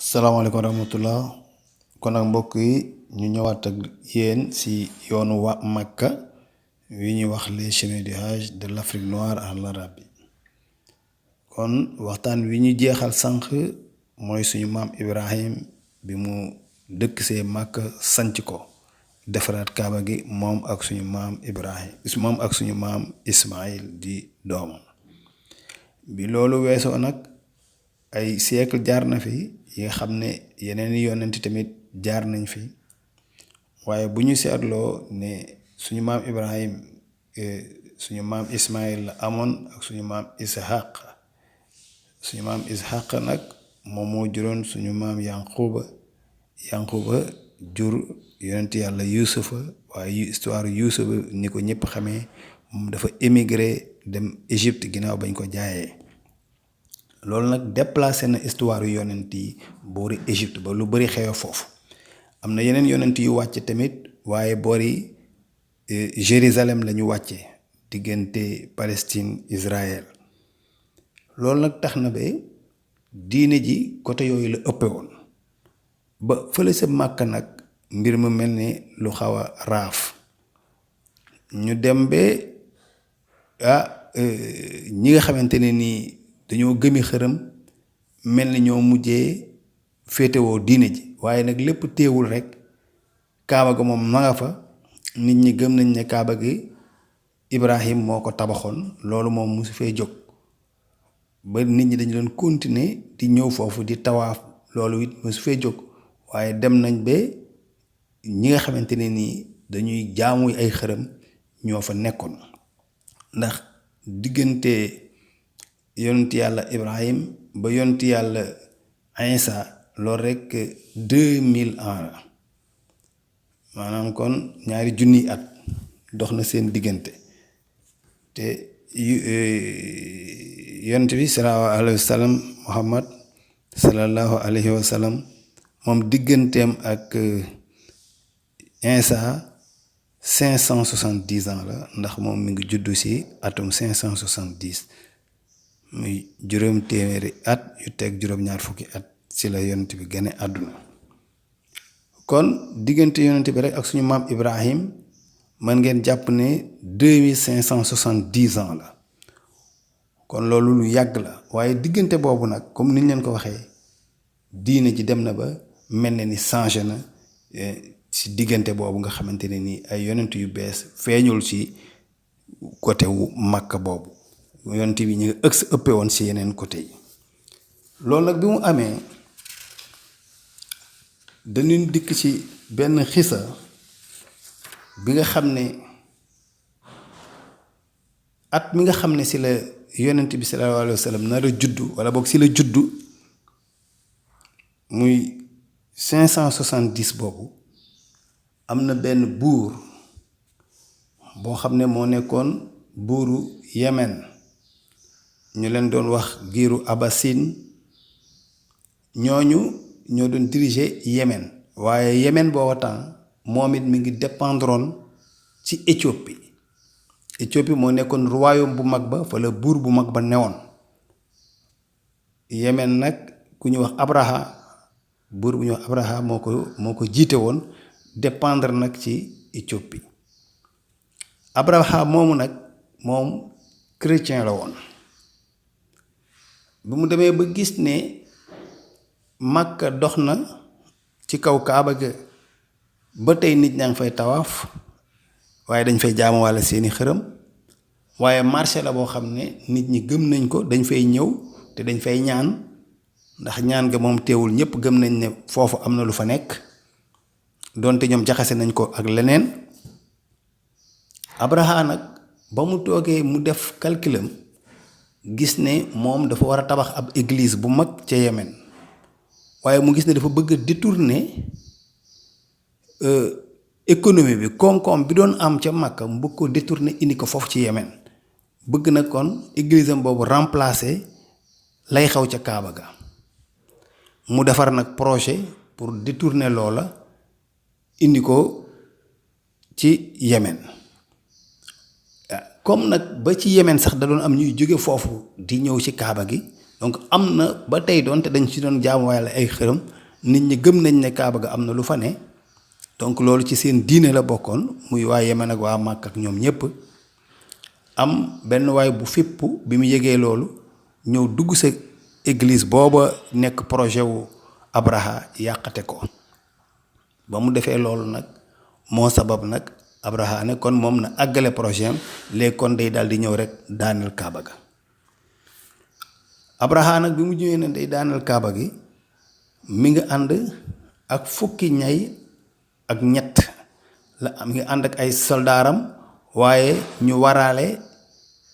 salaamaaleykum wa rahmatullah kon nag mbokk yi ñu ñëwaat ak yéen si yoonu wa Makka wi ñuy wax les chemins du Hajj de l'Afrique noire en Arabie kon waxtaan wi ñu jeexal sànq mooy suñu maam Ibrahim bi mu dëkk see Makka sanc ko defaraat kaaba gi moom ak suñu maam Ibrahim moom ak suñu maam Ismaïl di doomam bi loolu weesoo nag ay siècle jaar na fi yi nga xam ne yeneen i yonent tamit jaar nañ fi waaye bu ñu seetloo ne suñu maam Ibrahim suñu maam Ismaïl la amoon ak suñu maam Ishaq nag moom moo juróon suñu maam Yanquba jur yonent yàlla Yuusufa waaye histoire Yuusufa ni ko ñëpp xamee moom dafa émigré dem Égypte ginnaaw bañ ko jaayee loolu nag déplacé na histoire yu yonent yi boori Égypte ba lu bari xew foofu am na yeneen yonent yu wàcce tamit waaye boori Jérusalem la ñu wàcce diggante Palestine Israël loolu nag tax na ba diine ji côté yooyu la ëppe woon ba fële sa Màkka nag mbir mu mel ni lu xaw a raaf ñu dem ba ñi nga xamante ne nii dañoo gëmi xërëm mel ni ñoo mujjee féetewoo diine ji waaye nag lépp teewul rek kaaba ga moom ma nga fa nit ñi gëm nañ ne kaaba gi Ibrahim moo ko tabaxoon loolu moom musu fee jóg ba nit ñi dañu doon continuer di ñëw foofu di tawaaf loolu it musu fee jóg waaye dem nañ ba ñi nga xamante ne nii dañuy jaamu ay xërëm ñoo fa nekkoon ndax diggante yonent yàlla Ibrahim ba yonent yàlla Isa loolu rek 2000 ans la maanaam kon ñaari junniy at dox na seen diggante te yonent bi sallallahu alayhi wa sallam Muhammad sallallahu alayhi wa sallam moom digganteem ak Isa 570 ans la ndax moom mi ngi juddu si atum 570 muy juróom téeméeri at yu teg juróom-ñaar fukki at ci la yonent bi gane àdduna kon diggante yonent bi rek ak suñu maam Ibrahim mën ngeen jàpp ne 2570 ans la kon loolu lu yàgg la waaye diggante boobu nag comme niñ leen ko waxee diine ji dem na ba mel na ni changé na ci diggante boobu nga xamante ne ni ay yonent yu bees feeñul ci côté wu Makka boobu yonent bi ñu ngi ëppe woon ci yeneen côté yi loolu nag bi mu amee dañuy dikk ci benn xisa bi nga xam ne at mi nga xam ne ci la yonent bi sallallahu alayhi wa sallam nar a juddu wala boog ci la juddu muy 570 boobu am na benn buur boo xam ne moo nekkoon buuru Yemen ñu leen doon wax giiru Abbasin ñooñu ñoo doon diriger Yemen waaye Yemen booba temps moom it mi ngi dépendroon ci Éthiopie moo nekkoon royaume bu mag ba fa la buur bu mag ba newoon Yemen nag ku ñu wax buur bu ñu wax Abraha moo ko jiite woon dépendre nag ci Éthiopie Abraha moomu nag moom chrétien la woon bi mu demee ba gis ne Makka dox na ci kaw Kaaba ga ba tey nit ñaa ngi fay tawaaf waaye dañ fay jaamu walla seeni xërëm waaye marché la boo xam ne nit ñi gëm nañ ko dañ fay ñëw te dañ fay ñaan ndax ñaan ga moom teewul ñëpp gëm nañ ne foofu am na lu fa nekk donte ñoom jaxase nañ ko ak leneen Abraha nag ba mu toogee mu def calculam gis ne moom dafa war a tabax ab église bu mag ca Yemen waaye mu gis ne dafa bëgg a détourner économie bi koom-koom bi doon am ca Makka mu bëgg ko détourner indi ko foofu ci Yemen bëgg na kon église am boobu remplacer lay xew ca Kaaba ga mu defar nag projet pour détourner loola indi ko ci Yemen comme nag ba ci Yemen sax da doon am ñuy jóge foofu di ñëw ci Kaaba gi donc am na ba tey doon te dañ ci doon jaamu Yàlla ay xërëm nit ñi gëm nañ ne kaaba ga am na lu fa ne donc loolu ci seen diine la bokkoon muy waa Yemen ak waa Màkk ak ñoom ñépp am benn waay bu fippu bi mu yëgee loolu ñëw dugg sa église booba nekk projet wu Abraha yàqate ko ba mu defee loolu nag moo sabab nag Abraha ne kon moom na àggale projet am léegi kon day daal di ñëw rek daaneel kaaba ga Abraha nag bi mu ñëwee ne day daaneel kaaba gi mi ngi ànd ak fukki ñay ak ñett la mi ngi ànd ak ay soldaaram waaye ñu waraale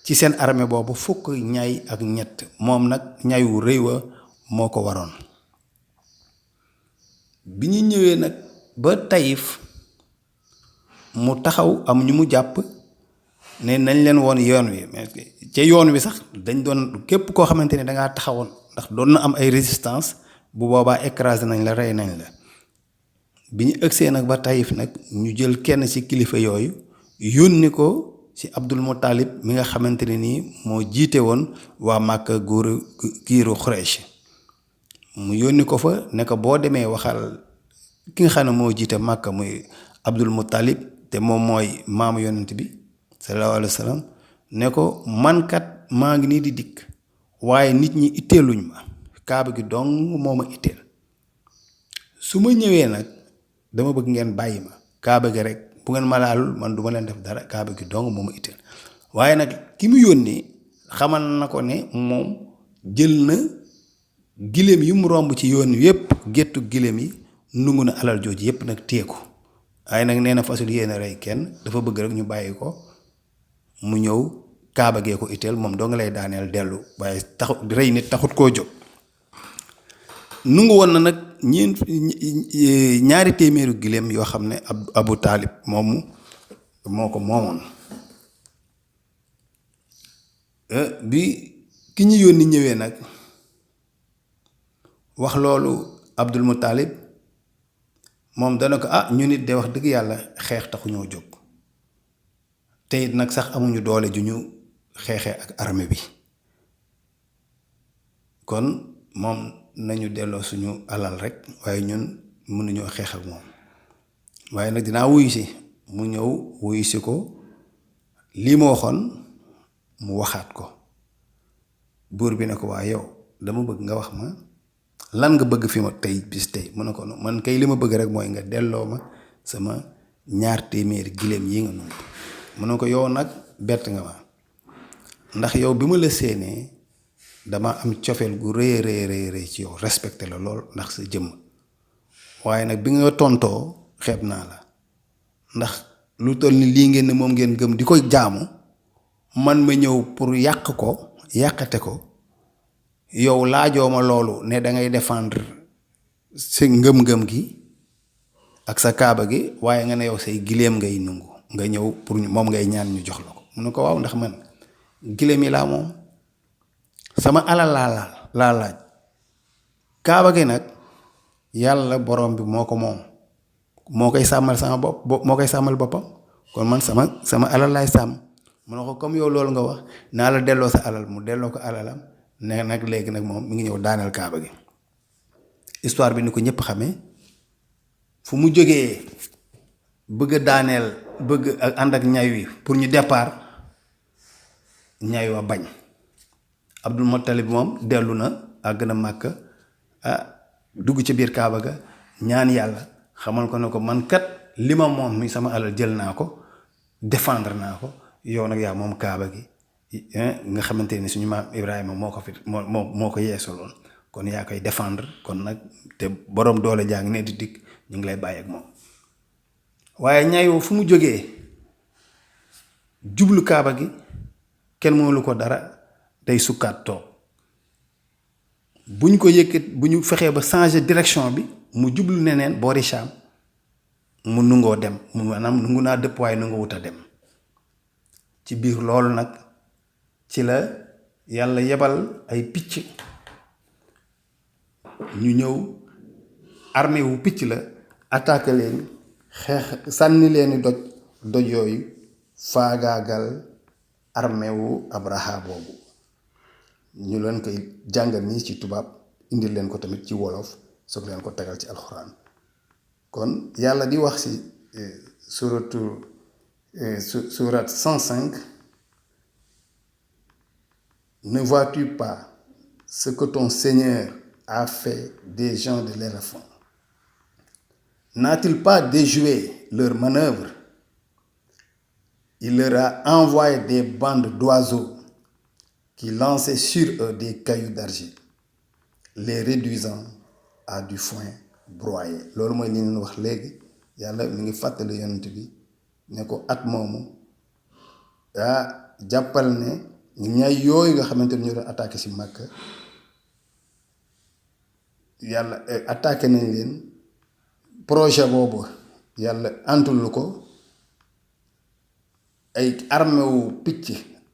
ci seen armée boobu fukk ñay ak ñett moom nag ñay wu rëy wa moo ko waroon bi ñu ñëwee nag ba Taïf mu taxaw am ñu mu jàpp ne nañ leen woon yoon wi mais ca yoon wi sax dañ doon képp koo xamante ne dangaa taxawoon ndax doon na am ay résistance bu boobaa écrasé nañ la rey nañ la bi ñu ëgsee nag ba Taïf nag ñu jël kenn ci kilifa yooyu yónni ko ci Abdul Muttalib mi nga xamante ne nii moo jiite woon waa Màkka góoru giiru Xuraysh mu yónni ko fa ne ko boo demee waxal ki nga xam ne moo jiite Màkka muy Abdul Muttalib te moom mooy maamu yonent bi sallallahu alayhi wa sallam ne ko mankat maa ngi nii di dikk waaye nit ñi itteeluñ ma kaaba gi dong moo ma itteel su ma ñëwee nag dama bëgg ngeen bàyyi ma kaaba gi rek bu ngeen ma laalul man du ma leen def dara kaaba gi dong moo ma itteel waaye nag ki mu yónni xamal na ko ne moom jël na giléem yi mu romb ci yoon yépp géttu giléem yi nungu na alal jooju yépp nag téye ko waaye nag nee na fasul yéen a rey kenn dafa bëgg rek ñu bàyyi ko mu ñëw kaaba gee ko itteel moom doo nga lay daaneel dellu waaye taxut rey nit taxut koo jóg nungu woon na nag ñaari téeméeru giléem yoo xam ne Abu Taalib moomu moo ko moomoon bi ki ñu yónni ñëwee nag wax loolu Abdul Muttalib moom dana ko ñu nit de wax dëgg yàlla xeex taxu ñoo jóg te it nag sax amuñu doole ju ñu xeexee ak armée bi kon moom nañu delloo suñu alal rek waaye ñun mënuñoo xeex ak moom waaye nag dinaa wuyu si mu ñëw wuyu si ko lii ma waxoon mu waxaat ko buur bi ne ko waa yow dama bëgg nga wax ma lan nga bëgg fi ma tey bis tey mu ne ko man kay li ma bëgg rek mooy nga delloo ma sama 200 giléem yi nga numb mu ne ko yow nag bett nga ma ndax yow bi ma la séenee dama am cofeel gu rëy ci yow respecté la lool ndax sa jëmm waaye nag bi nga tontoo xeeb naa la ndax lu toll ni lii ngeen ne moom ngeen gëm di ko jaamu man ma ñëw pour yàq ko yàqate ko yow laajoo ma loolu ne da ngay défendre sa ngëm-ngëm gi ak sa kaaba gi waaye nga ne yow say giléem ngay nungu nga ñëw pour moom ngay ñaan ñu jox la ko mu ne ko waaw ndax man giléem yi laa moom sama alal laa laaj kaaba gi nag yàlla borom bi moo ko moom moo koy sàmmal sama bopp moo koy sàmmal boppam kon man sama alal laay sàmm mu ne ko comme yow loolu nga wax naa la delloo sa alal mu delloo ko alalam ne nag léegi nag moom mi ngi ñëw daaneel kaaba gi histoire bi ni ko ñëpp xamee fu mu jógee bëgg a daaneel bëgg ànd ak ñay wi pour ñu départ ñay wa bañ Abdul Muttalib moom dellu na àgg na Màkka dugg ci biir kaaba ga ñaan yàlla xamal ko ne ko man kat li ma moom mi sama alal jël naa ko défendre naa ko yow nag yaa moom kaaba gi nga xamante ni suñu maam Ibrahima moo ko fi moo ko yeesaloon kon yaa koy défendre kon nag te borom doole jaa ngi ne di dikk ñu ngi lay bàyyi ak moom waaye ñayu fu mu jógee jublu kaaba gi kenn mënulu ko dara day sukkaat toog bu ñu ko yëkkat bu ñu fexee ba changer direction bi mu jublu neneen boori Saam mu nungoo dem mu maanaam nungu naa dëpp waaye nungu wut a dem ci biir loolu nag ci la yàlla yebal ay picc ñu ñëw armée wu picc la attaqué leen xeex sànni leeni doj yooyu faagaagal armée wu Abraha boobu ñu leen koy jàngal nii ci tubaab indil leen ko tamit ci wolof soog leen ko tegal ci alxuraan kon yàlla di wax ci surat 105 ne vois-tu pas ce que ton Seigneur a fait des gens de l'éléphant? N'a-t-il pas déjoué leurs manœuvres? Il leur a envoyé des bandes d'oiseaux qui lançaient sur eux des cailloux d'argile, les réduisant à du foin broyé. loolu mooy li ñu wax léegi yàlla mi ngi fàttali yonent bi ne ko at moomu jàppal ne ñay yooyu nga xamante ne ñu doon attaqué ci Makka yàlla attaqué nañ leen projet boobu yàlla antul ko ay armée wu picc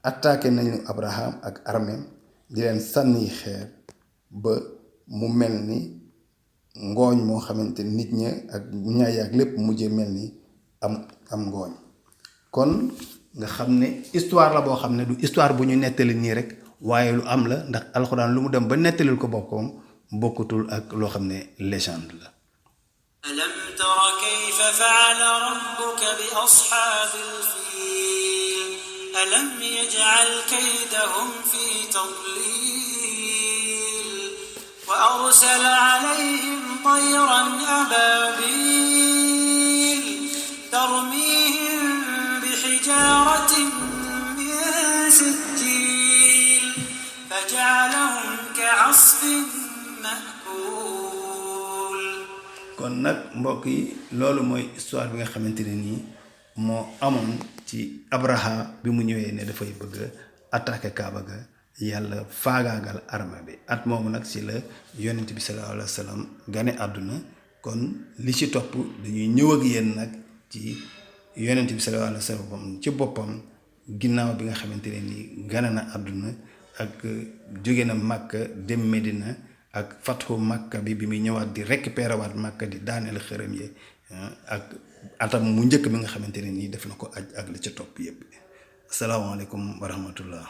attaqué nañu Abraham ak armée di leen sànni xeer ba mu mel ni ngooñ moo xamante nit ña ak ñaay ak lépp mujjee mel ni am ngooñ kon nga xam ne histoire la boo xam ne du histoire bu ñu nettali nii rek waaye lu am la ndax alxuraan lu mu dem ba nettalil ko boppam bokkutul ak loo xam ne légende la. alam tara kayfa fa'ala rabbuka bi ashaabil fiil alam yaj'al kaydahum fi tadlil wa arsala alayhim tayran ababil tarmihim bihijaratin min sijil faj'alahum ka'asfin ma'kul. kon nag mbokk yi loolu mooy histoire bi nga xamante ne nii moo amoon ci Abraha bi mu ñëwee ne dafay bëgg attaquer Kaaba ga yàlla faagaagal armée bi at moomu nag ci la yonent bi sallallahu alayhi wa sallam gane àdduna kon li ci topp dañuy ñëw ak yéen nag ci yonent bi sallallahu alayhi wa sallam ci boppam ginnaaw bi nga xamante ne nii gane na àdduna ak jóge na Makka dem Medina ak fatxu Makka bi muy ñëwaat di récupérer waat Makka di daaneel xërëm yi ak atam mu njëkk bi nga xamante ne nii def na ko aj ak li ca topp yépp asalaamaaleykum wa rahmatullah